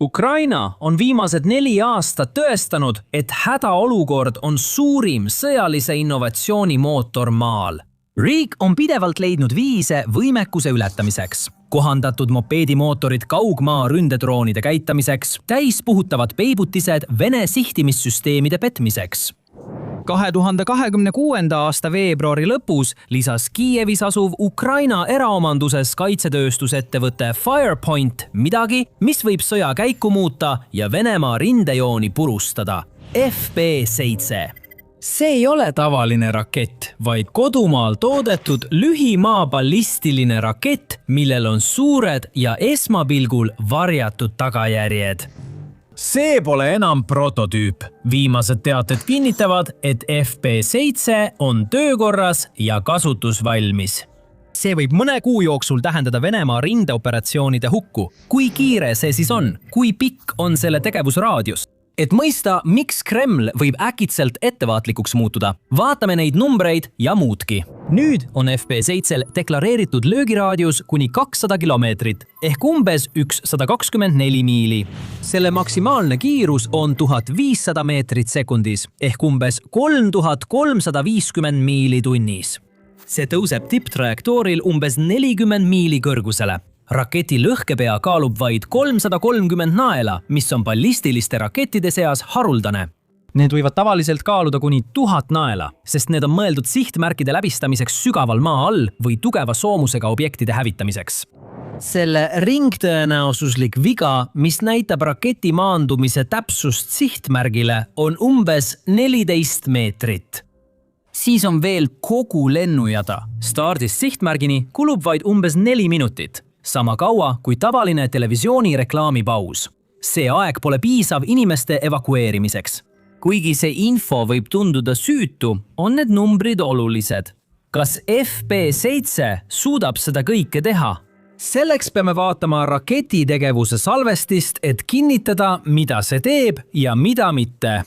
Ukraina on viimased 4 aastat tõestanud, et hädaolukord on suurim sõjalise innovatsiooni mootor maal. Riik on pidevalt leidnud viise võimekuse ületamiseks. Kohandatud mopeedimootorid kaugmaa ründedroonide käitamiseks, täispuhutavad peibutised Vene sihtimissüsteemide petmiseks. 2026. aasta veebruari lõpus lisas Kiievis asuv Ukraina eraomanduses kaitsetööstusettevõte Firepoint midagi, mis võib sõja käiku muuta ja Venemaa rindejooni purustada. FP7. See ei ole tavaline rakett, vaid kodumaal toodetud lühimaaballistiline rakett, millel on suured ja esmapilgul varjatud tagajärjed. See pole enam prototüüp. Viimased teated kinnitavad, et FP7 on töökorras ja kasutusvalmis. See võib mõne kuu jooksul tähendada Venemaa rindeoperatsioonide hukku. Kui kiire see siis on? Kui pikk on selle tegevusraadius? Et mõista, miks Kreml võib äkitselt ettevaatlikuks muutuda, vaatame neid numbreid ja muudki. Nüüd on FP7 deklareeritud löögiraadius kuni 200 kilomeetrit ehk umbes 124 miili. Selle maksimaalne kiirus on 1500 meetrit sekundis ehk umbes 3350 miili tunnis. See tõuseb tipptrajektooril umbes 40 miili kõrgusele. Raketi lõhkepea kaalub vaid 330 naela, mis on ballistiliste rakettide seas haruldane. Need võivad tavaliselt kaaluda kuni 1000 naela, sest need on mõeldud sihtmärkide läbistamiseks sügaval maa all või tugeva soomusega objektide hävitamiseks. Selle ringtõenäosuslik viga, mis näitab raketi maandumise täpsust sihtmärgile, on umbes 14 meetrit. Siis on veel kogu lennujada. Stardist sihtmärgini kulub vaid umbes 4 minutit. Sama kaua kui tavaline televisiooni reklaamipaus. See aeg pole piisav inimeste evakueerimiseks. Kuigi see info võib tunduda süütu, on need numbrid olulised. Kas FP7 suudab seda kõike teha? Selleks peame vaatama raketi tegevuse salvestist, et kinnitada, mida see teeb ja mida mitte.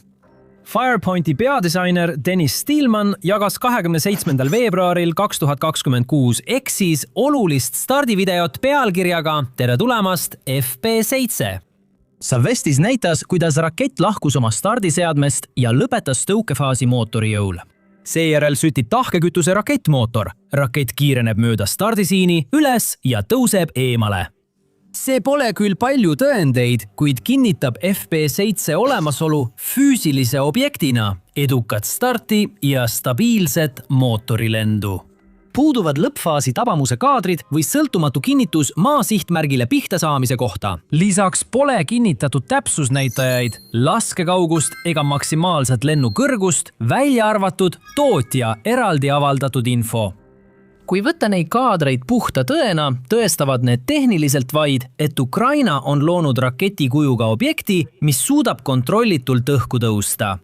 Firepointi peadisainer Dennis Steelman jagas 27. veebruaril 2026 X'is olulist stardivideot pealkirjaga Tere tulemast FP7. Salvestis näitas, kuidas rakett lahkus oma stardiseadmest ja lõpetas tõukefaasi mootori jõul. Seejärel sütib tahkekütuse rakettmootor. Rakett kiireneb mööda stardisiini üles ja tõuseb eemale. See pole küll palju tõendeid, kuid kinnitab FP7 olemasolu füüsilise objektina, edukat starti ja stabiilset mootorilendu. Puuduvad lõppfaasi tabamuse kaadrid või sõltumatu kinnitus maa sihtmärgile pihta saamise kohta. Lisaks pole kinnitatud täpsusnäitajaid, laskekaugust ega maksimaalset lennukõrgust, välja arvatud tootja eraldi avaldatud info. Kui võtta neid kaadreid puhta tõena, tõestavad need tehniliselt vaid, et Ukraina on loonud raketi kujuga objekti, mis suudab kontrollitult õhku tõusta.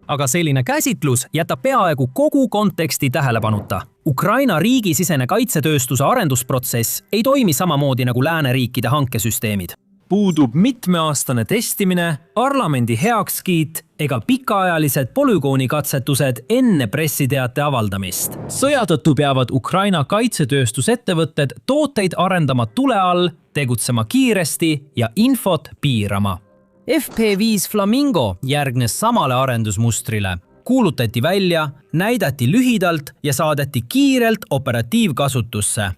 Aga selline käsitlus jätab peaaegu kogu konteksti tähelepanuta. Ukraina riigisisene kaitsetööstuse arendusprotsess ei toimi samamoodi nagu lääneriikide hankesüsteemid. Puudub mitmeaastane testimine, parlamendi heakskiit ega pikaajalised polügoonikatsetused enne pressiteate avaldamist. Sõja tõttu peavad Ukraina kaitsetööstusettevõtted tooteid arendama tule all, tegutsema kiiresti ja infot piirama. FP5 Flamingo järgnes samale arendusmustrile. Kuulutati välja, näidati lühidalt ja saadeti kiirelt operatiivkasutusse.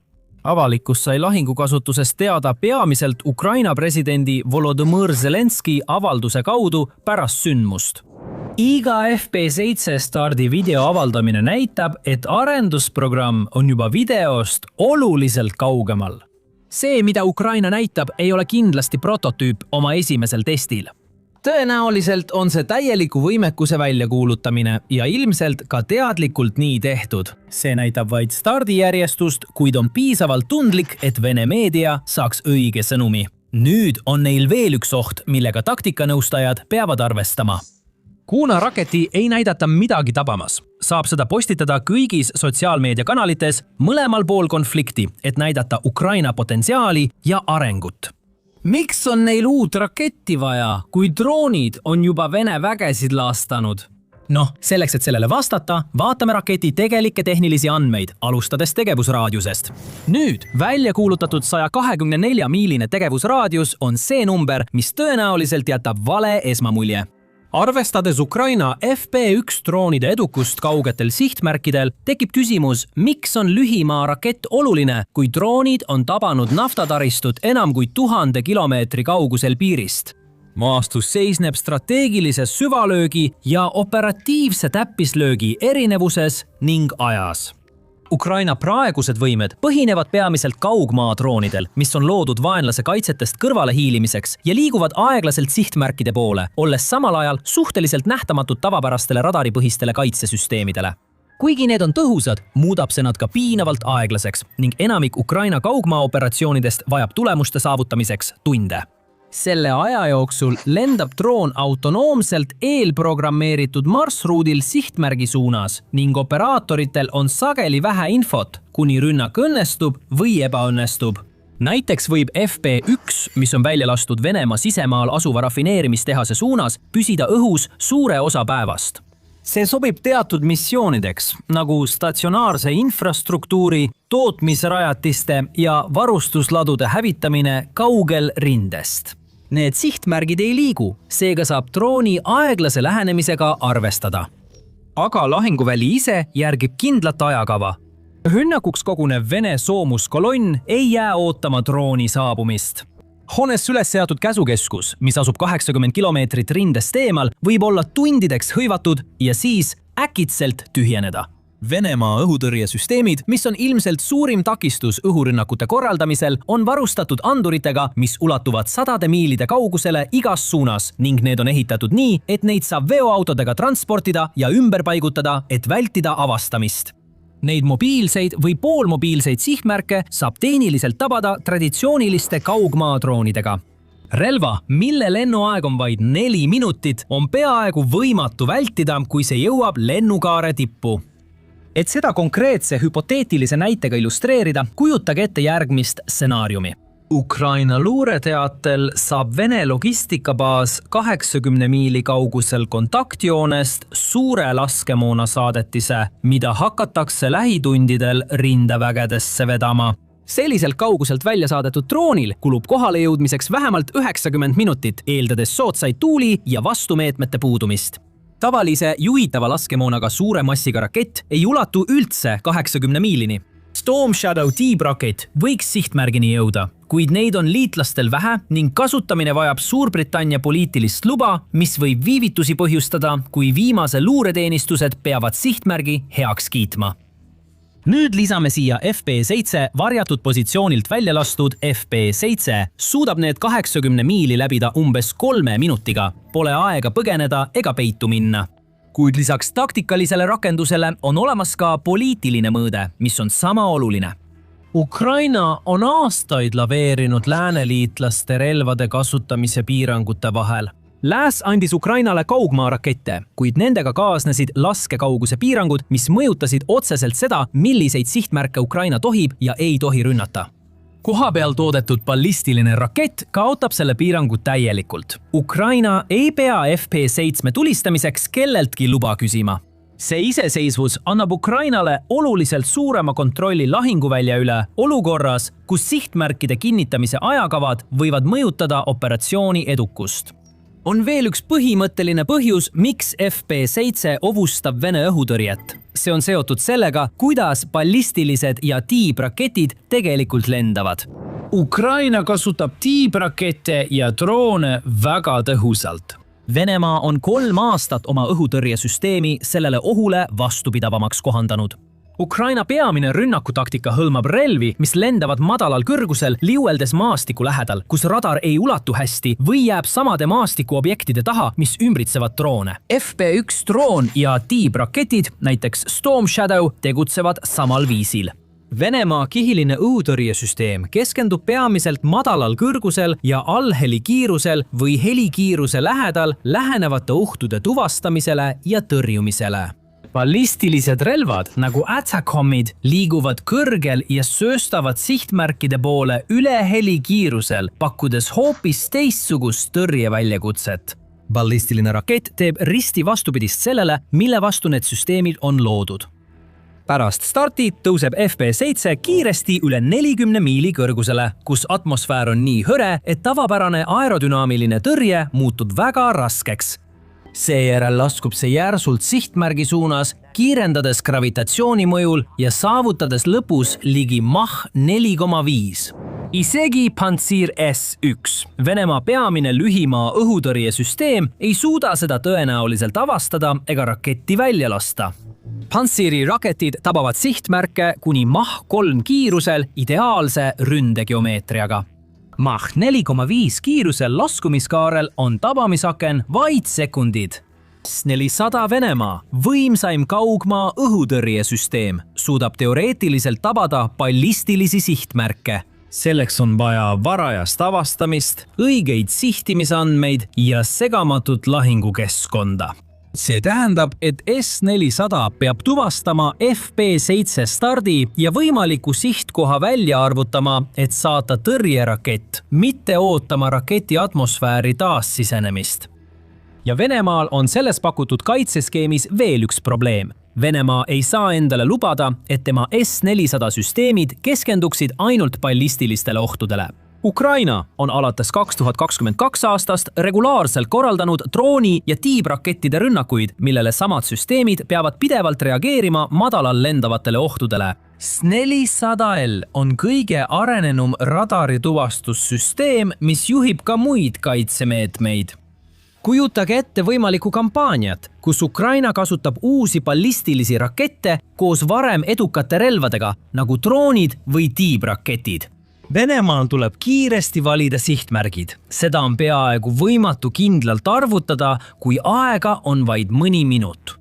Avalikkus sai lahingukasutusest teada peamiselt Ukraina presidendi Volodõmõr Zelenski avalduse kaudu pärast sündmust. Iga FP7 stardi video avaldamine näitab, et arendusprogramm on juba videost oluliselt kaugemal. See, mida Ukraina näitab, ei ole kindlasti prototüüp oma esimesel testil. Tõenäoliselt on see täieliku võimekuse väljakuulutamine ja ilmselt ka teadlikult nii tehtud. See näitab vaid stardijärjestust, kuid on piisavalt tundlik, et Vene meedia saaks õige sõnumi. Nüüd on neil veel üks oht, millega taktikanõustajad peavad arvestama. Kuna raketi ei näidata midagi tabamas, saab seda postitada kõigis sotsiaalmeediakanalites mõlemal pool konflikti, et näidata Ukraina potentsiaali ja arengut. Miks on neil uut raketti vaja, kui droonid on juba Vene vägesid lastanud? Noh, selleks, et sellele vastata, vaatame raketi tegelikke tehnilisi andmeid, alustades tegevusraadiusest. Nüüd, välja kuulutatud 124-miiline tegevusraadius on see number, mis tõenäoliselt jätab vale esmamulje. Arvestades Ukraina FP1 droonide edukust kaugetel sihtmärkidel, tekib küsimus, miks on lühimaa rakett oluline, kui droonid on tabanud naftataristut enam kui 1000 kilomeetri kaugusel piirist. Maastus seisneb strateegilises süvalöögi ja operatiivse täppislöögi erinevuses ning ajas. Ukraina praegused võimed põhinevad peamiselt kaugmaadroonidel, mis on loodud vaenlase kaitsetest kõrvale hiilimiseks ja liiguvad aeglaselt sihtmärkide poole, olles samal ajal suhteliselt nähtamatud tavapärastele radaripõhistele kaitsesüsteemidele. Kuigi need on tõhusad, muudab see nad ka piinavalt aeglaseks ning enamik Ukraina kaugmaaoperatsioonidest vajab tulemuste saavutamiseks tunde. Selle aja jooksul lendab droon autonoomselt eelprogrammeeritud marsruudil sihtmärgi suunas ning operaatoritel on sageli vähe infot, kuni rünnak õnnestub või ebaõnnestub. Näiteks võib FP1, mis on välja lastud Venemaa sisemaal asuva rafineerimistehase suunas, püsida õhus suure osa päevast. See sobib teatud missioonideks, nagu statsionaarse infrastruktuuri, tootmisrajatiste ja varustusladude hävitamine kaugel rindest. Need sihtmärgid ei liigu, seega saab drooni aeglase lähenemisega arvestada. Aga lahinguväli ise järgib kindlat ajakava. Rünnakuks kogunev Vene soomuskolonn ei jää ootama drooni saabumist. Hoones üles seatud käsukeskus, mis asub 80 kilomeetrit rindest eemal, võib olla tundideks hõivatud ja siis äkitselt tühjeneda. Venemaa õhutõrjesüsteemid, mis on ilmselt suurim takistus õhurünnakute korraldamisel, on varustatud anduritega, mis ulatuvad 100 miilide kaugusele igas suunas ning need on ehitatud nii, et neid saab veoautodega transportida ja ümber paigutada, et vältida avastamist. Neid mobiilseid või poolmobiilseid sihtmärke saab tehniliselt tabada traditsiooniliste kaugmaadroonidega. Relva, mille lennuaeg on vaid 4 minutit, on peaaegu võimatu vältida, kui see jõuab lennukaare tippu. Et seda konkreetse hüpoteetilise näitega illustreerida, kujutage ette järgmist stsenaariumi. Ukraina luureteatel saab Vene logistikabaas 80 miili kaugusel kontaktjoonest suure laskemoona saadetise, mida hakatakse lähitundidel rindevägedesse vedama. Selliselt kauguselt välja saadetud droonil kulub kohale jõudmiseks vähemalt 90 minutit, eeldades soodsaid tuuli ja vastumeetmete puudumist. Tavalise juhitava laskemoonaga suure massiga rakett ei ulatu üldse 80 miilini. Storm Shadow Deep Rocket võiks sihtmärgini jõuda, kuid neid on liitlastel vähe ning kasutamine vajab Suurbritannia poliitilist luba, mis võib viivitusi põhjustada, kui viimase luureteenistused peavad sihtmärgi heaks kiitma. Nüüd lisame siia FP7 varjatud positsioonilt välja lastud FP7. Suudab need 80 miili läbida umbes 3 minutiga. Pole aega põgeneda ega peitu minna. Kuid lisaks taktikalisele rakendusele on olemas ka poliitiline mõõde, mis on sama oluline. Ukraina on aastaid laveerinud lääneliitlaste relvade kasutamise piirangute vahel. Lääs andis Ukrainale kaugmaarakette, kuid nendega kaasnesid laskekauguse piirangud, mis mõjutasid otseselt seda, milliseid sihtmärke Ukraina tohib ja ei tohi rünnata. Kohapeal toodetud ballistiline rakett kaotab selle piirangu täielikult. Ukraina ei pea FP7 tulistamiseks kelleltki luba küsima. See iseseisvus annab Ukrainale oluliselt suurema kontrolli lahinguvälja üle olukorras, kus sihtmärkide kinnitamise ajakavad võivad mõjutada operatsiooni edukust. On veel üks põhimõtteline põhjus, miks FP7 ovustab Vene õhutõrjet. See on seotud sellega, kuidas ballistilised ja tiibraketid tegelikult lendavad. Ukraina kasutab tiibrakette ja droone väga tõhusalt. Venemaa on 3 aastat oma õhutõrjesüsteemi sellele ohule vastupidavamaks kohandanud. Ukraina peamine rünnakutaktika hõlmab relvi, mis lendavad madalal kõrgusel liueldes maastiku lähedal, kus radar ei ulatu hästi või jääb samade maastikuobjektide taha, mis ümbritsevad droone. FP1 droon ja tiibraketid, näiteks Storm Shadow, tegutsevad samal viisil. Venemaa kihiline õhutõrjesüsteem keskendub peamiselt madalal kõrgusel ja allhelikiirusel või helikiiruse lähedal lähenevate ohtude tuvastamisele ja tõrjumisele. Ballistilised relvad, nagu Atacomid, liiguvad kõrgel ja sööstavad sihtmärkide poole üle helikiirusel, pakkudes hoopis teistsugust tõrjeväljakutset. Ballistiline rakett teeb risti vastupidist sellele, mille vastu need süsteemid on loodud. Pärast starti tõuseb FP7 kiiresti üle 40 miili kõrgusele, kus atmosfäär on nii hõre, et tavapärane aerodünaamiline tõrje muutub väga raskeks. Seejärel laskub see järsult sihtmärgi suunas, kiirendades gravitatsiooni mõjul ja saavutades lõpus ligi Mach 4,5. Isegi Pantsir S1, Venemaa peamine lühimaa õhutõrjesüsteem, ei suuda seda tõenäoliselt avastada ega raketti välja lasta. Pantsiri raketid tabavad sihtmärke kuni Mach 3 kiirusel ideaalse ründegeomeetriaga. Mach 4,5 kiirusel laskumiskaarel on tabamisaken vaid sekundid. S-400 Venemaa, võimsaim kaugmaa õhutõrjesüsteem, suudab teoreetiliselt tabada ballistilisi sihtmärke. Selleks on vaja varajast avastamist, õigeid sihtimisandmeid ja segamatut lahingukeskkonda. See tähendab, et S-400 peab tuvastama FP7 stardi ja võimaliku sihtkoha välja arvutama, et saata tõrjerakett, mitte ootama raketi atmosfääri taassisenemist. Ja Venemaal on selles pakutud kaitseskeemis veel üks probleem. Venemaa ei saa endale lubada, et tema S-400 süsteemid keskenduksid ainult ballistilistele ohtudele. Ukraina on alates 2022 aastast regulaarselt korraldanud drooni- ja tiibrakettide rünnakuid, millele samad süsteemid peavad pidevalt reageerima madalal lendavatele ohtudele. S-400L on kõige arenenum radarituvastussüsteem, mis juhib ka muid kaitsemeetmeid. Kujutage ette võimalikku kampaaniat, kus Ukraina kasutab uusi ballistilisi rakette koos varem edukate relvadega, nagu droonid või tiibraketid. Venemaal tuleb kiiresti valida sihtmärgid. Seda on peaaegu võimatu kindlalt arvutada, kui aega on vaid mõni minut.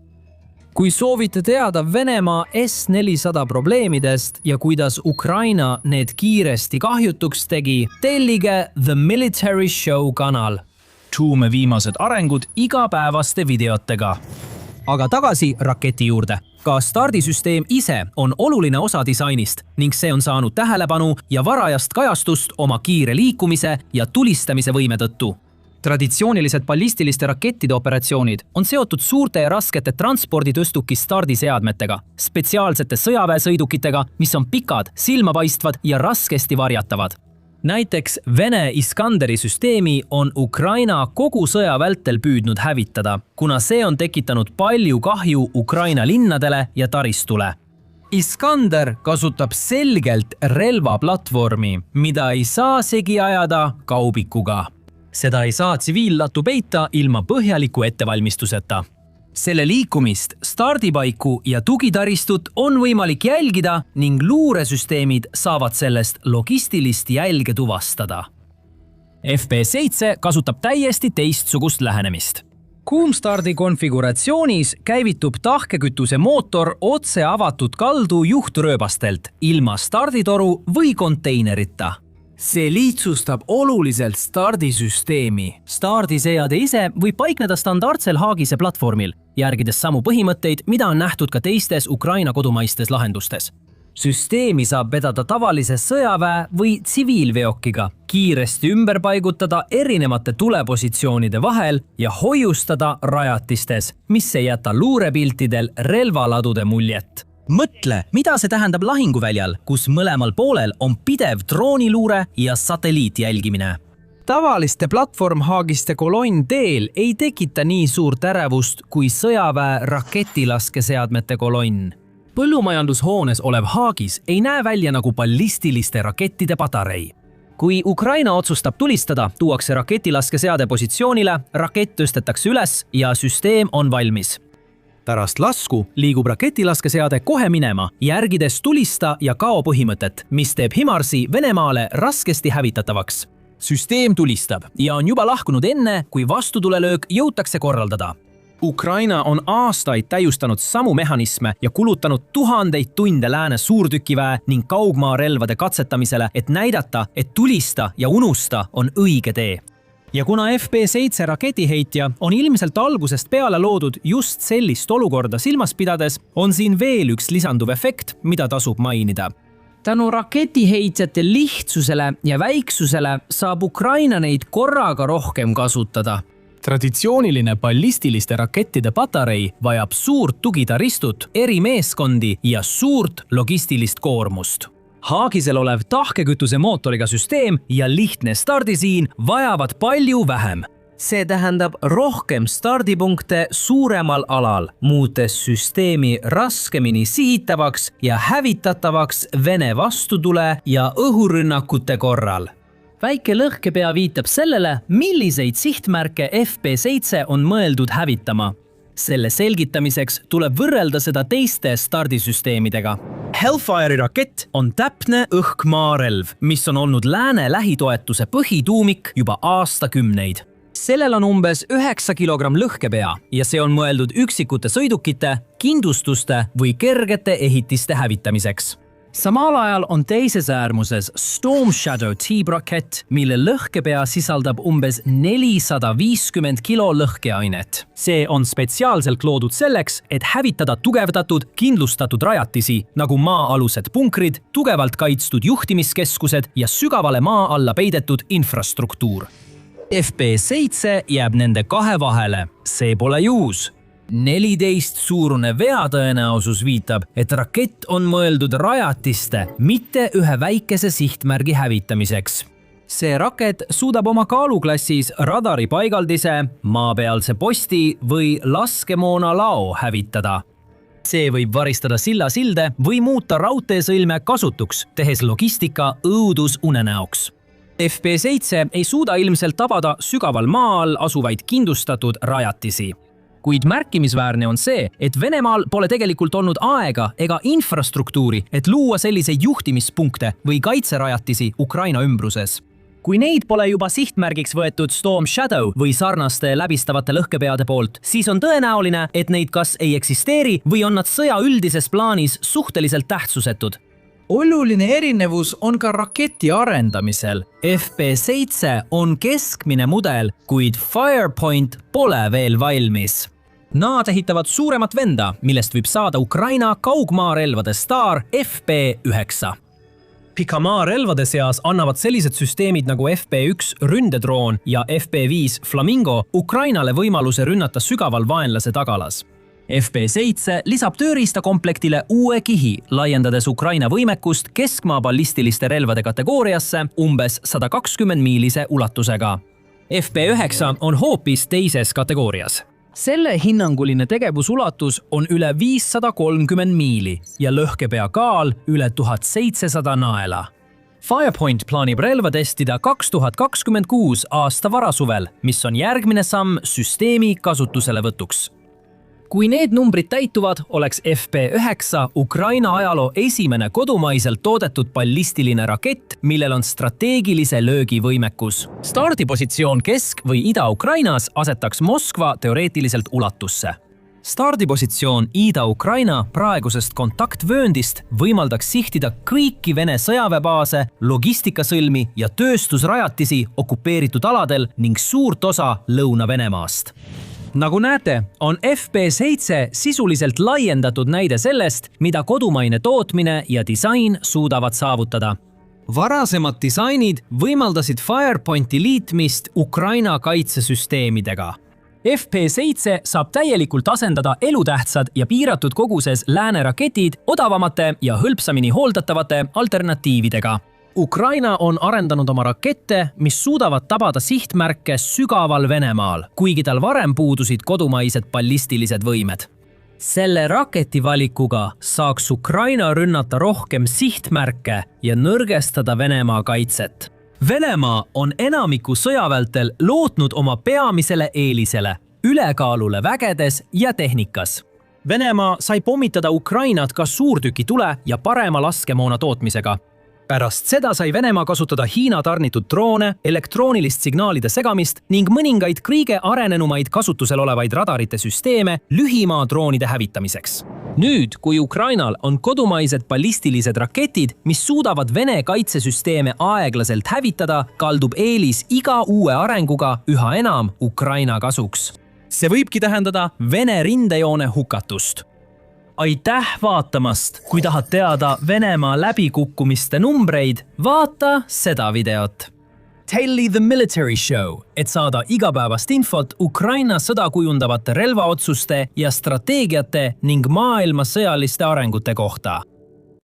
Kui soovite teada Venemaa S-400 probleemidest ja kuidas Ukraina need kiiresti kahjutuks tegi, tellige The Military Show kanal. Tuume viimased arengud igapäevaste videotega. Aga tagasi raketi juurde. Ka stardisüsteem ise on oluline osa disainist ning see on saanud tähelepanu ja varajast kajastust oma kiire liikumise ja tulistamise võime tõttu. Traditsioonilised ballistiliste rakettide operatsioonid on seotud suurte ja raskete transporditõstuki stardiseadmetega, spetsiaalsete sõjaväesõidukitega, mis on pikad, silmapaistvad ja raskesti varjatavad. Näiteks Vene Iskanderi süsteemi on Ukraina kogu sõja vältel püüdnud hävitada, kuna see on tekitanud palju kahju Ukraina linnadele ja taristule. Iskander kasutab selgelt relvaplatvormi, mida ei saa segi ajada kaubikuga. Seda ei saa tsiviillatu peita ilma põhjaliku ettevalmistuseta. Selle liikumist, stardipaiku ja tugitaristut on võimalik jälgida ning luuresüsteemid saavad sellest logistilist jälge tuvastada. FP7 kasutab täiesti teistsugust lähenemist. Kuumstardi konfiguratsioonis käivitub tahkekütuse mootor otse avatud kaldu juhtrööbastelt, ilma starditoru või konteinerita. See lihtsustab oluliselt stardisüsteemi. Stardiseade ise võib paikneda standardsel Haagise platvormil, järgides samu põhimõtteid, mida on nähtud ka teistes Ukraina kodumaistes lahendustes. Süsteemi saab vedada tavalise sõjaväe või tsiviilveokiga, kiiresti ümber paigutada erinevate tulepositsioonide vahel ja hoiustada rajatistes, mis ei jäta luurepiltidel relvaladude muljet. Mõtle, mida see tähendab lahinguväljal, kus mõlemal poolel on pidev drooniluure ja satelliitjälgimine. Tavaliste platvormhaagiste kolonn teel ei tekita nii suurt ärevust kui sõjaväe raketilaskeseadmete kolonn. Põllumajandushoones olev haagis ei näe välja nagu ballistiliste rakettide patarei. Kui Ukraina otsustab tulistada, tuuakse raketilaskeseade positsioonile, rakett tõstetakse üles ja süsteem on valmis. Pärast lasku liigub raketilaskeseade kohe minema, järgides tulista ja kao põhimõtet, mis teeb HIMARS-i Venemaale raskesti hävitatavaks. Süsteem tulistab ja on juba lahkunud enne, kui vastutulelöök jõutakse korraldada. Ukraina on aastaid täiustanud samu mehhanisme ja kulutanud tuhandeid tunde lääne suurtükiväe ning kaugmaarelvade katsetamisele, et näidata, et tulista ja unusta on õige tee. Ja kuna FP7 raketiheitja on ilmselt algusest peale loodud just sellist olukorda silmas pidades, on siin veel üks lisanduv efekt, mida tasub mainida. Tänu raketiheitjate lihtsusele ja väiksusele saab Ukraina neid korraga rohkem kasutada. Traditsiooniline ballistiliste rakettide patarei vajab suurt tugitaristut, erimeeskondi ja suurt logistilist koormust. Haagisel olev tahkekütuse mootoriga süsteem ja lihtne stardisiin vajavad palju vähem. See tähendab rohkem stardipunkte suuremal alal, muutes süsteemi raskemini sihitavaks ja hävitatavaks Vene vastutule ja õhurünnakute korral. Väike lõhkepea viitab sellele, milliseid sihtmärke FP7 on mõeldud hävitama. Selle selgitamiseks tuleb võrrelda seda teiste stardisüsteemidega. Hellfire'i rakett on täpne õhk-maarelv, mis on olnud lääne lähitoetuse põhituumik juba aastakümneid. Sellel on umbes 9 kilogramm lõhkepea ja see on mõeldud üksikute sõidukite, kindlustuste või kergete ehitiste hävitamiseks. Samal ajal on teises äärmuses Storm Shadow T-rakett, mille lõhkepea sisaldab umbes 450 kilo lõhkeainet. See on spetsiaalselt loodud selleks, et hävitada tugevdatud, kindlustatud rajatisi, nagu maa-alused punkrid, tugevalt kaitstud juhtimiskeskused ja sügavale maa alla peidetud infrastruktuur. FP7 jääb nende kahe vahele. See pole juhus. 14 suurune veatõenäosus viitab, et rakett on mõeldud rajatiste, mitte ühe väikese sihtmärgi hävitamiseks. See rakett suudab oma kaaluklassis radari paigaldise, maapealse posti või laskemoonalao hävitada. See võib varistada sillasilde või muuta raudteesõlme kasutuks, tehes logistika õudusunenäoks. FP7 ei suuda ilmselt tabada sügaval maa all asuvaid kindlustatud rajatisi. Kuid märkimisväärne on see, et Venemaal pole tegelikult olnud aega ega infrastruktuuri, et luua selliseid juhtimispunkte või kaitserajatisi Ukraina ümbruses. Kui neid pole juba sihtmärgiks võetud Storm Shadow või sarnaste läbistavate lõhkepeade poolt, siis on tõenäoline, et neid kas ei eksisteeri või on nad sõja üldises plaanis suhteliselt tähtsusetud. Oluline erinevus on ka raketi arendamisel. FP7 on keskmine mudel, kuid Firepoint pole veel valmis. Nad ehitavad suuremat venda, millest võib saada Ukraina kaugmaarelvade staar FP9. Pikamaa-relvade seas annavad sellised süsteemid nagu FP1 ründedroon ja FP5 Flamingo Ukrainale võimaluse rünnata sügaval vaenlase tagalas. FP7 lisab tööriistakomplektile uue kihi, laiendades Ukraina võimekust keskmaa ballistiliste relvade kategooriasse umbes 120 miilise ulatusega. FP9 on hoopis teises kategoorias. Selle hinnanguline tegevusulatus on üle 530 miili ja lõhkepea kaal üle 1700 naela. Firepoint plaanib relva testida 2026 aasta varasuvel, mis on järgmine samm süsteemi kasutuselevõtuks. Kui need numbrid täituvad, oleks FP9 Ukraina ajaloo esimene kodumaiselt toodetud ballistiline rakett, millel on strateegilise löögi võimekus. Stardipositsioon Kesk- või Ida-Ukrainas asetaks Moskva teoreetiliselt ulatusse. Stardipositsioon Ida-Ukraina praegusest kontaktvööndist võimaldaks sihtida kõiki Vene sõjaväebaase, logistikasõlmi ja tööstusrajatisi okupeeritud aladel ning suurt osa Lõuna-Venemaast. Nagu näete, on FP7 sisuliselt laiendatud näide sellest, mida kodumaine tootmine ja disain suudavad saavutada. Varasemad disainid võimaldasid Firepointi liitmist Ukraina kaitsesüsteemidega. FP7 saab täielikult asendada elutähtsad ja piiratud koguses lääneraketid odavamate ja hõlpsamini hooldatavate alternatiividega. Ukraina on arendanud oma rakette, mis suudavad tabada sihtmärke sügaval Venemaal, kuigi tal varem puudusid kodumaised ballistilised võimed. Selle raketivalikuga saaks Ukraina rünnata rohkem sihtmärke ja nõrgestada Venemaa kaitset. Venemaa on enamiku sõjavältel lootnud oma peamisele eelisele, ülekaalule vägedes ja tehnikas. Venemaa sai pommitada Ukrainat ka suurtükitule ja parema laskemoona tootmisega. Pärast seda sai Venemaa kasutada Hiina tarnitud droone, elektroonilist signaalide segamist ning mõningaid kõige arenenumaid kasutusel olevaid radarite süsteeme lühimaa droonide hävitamiseks. Nüüd, kui Ukrainal on kodumaised ballistilised raketid, mis suudavad Vene kaitsesüsteeme aeglaselt hävitada, kaldub eelis iga uue arenguga üha enam Ukraina kasuks. See võibki tähendada Vene rindejoone hukatust. Aitäh vaatamast! Kui tahad teada Venemaa läbikukkumiste numbreid, vaata seda videot. Daily the Military Show, et saada igapäevast infot Ukraina sõda kujundavate relvaotsuste ja strateegiate ning maailma sõjaliste arengute kohta.